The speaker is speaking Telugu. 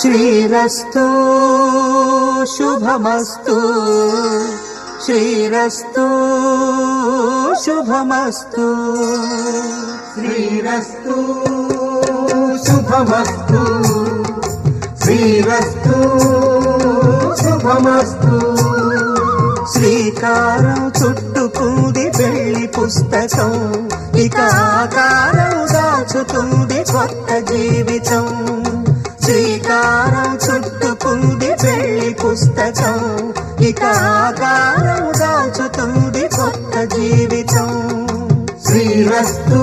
శ్రీరస్తు శుభమస్తు శ్రీరస్తు శుభమస్తు శ్రీరస్తు శుభమస్తు శ్రీరస్తు శుభమస్తు శ్రీకారం చుట్టుకుంది వెళ్లి పుస్తకం ఇక ఆకారం దాచుతుంది కొత్త జీవితం శ్రీకారం చుట్టుకుంది వెళ్లి పుస్తకం ఇక ఆకారం దాచుతుంది కొత్త జీవితం శ్రీరస్తు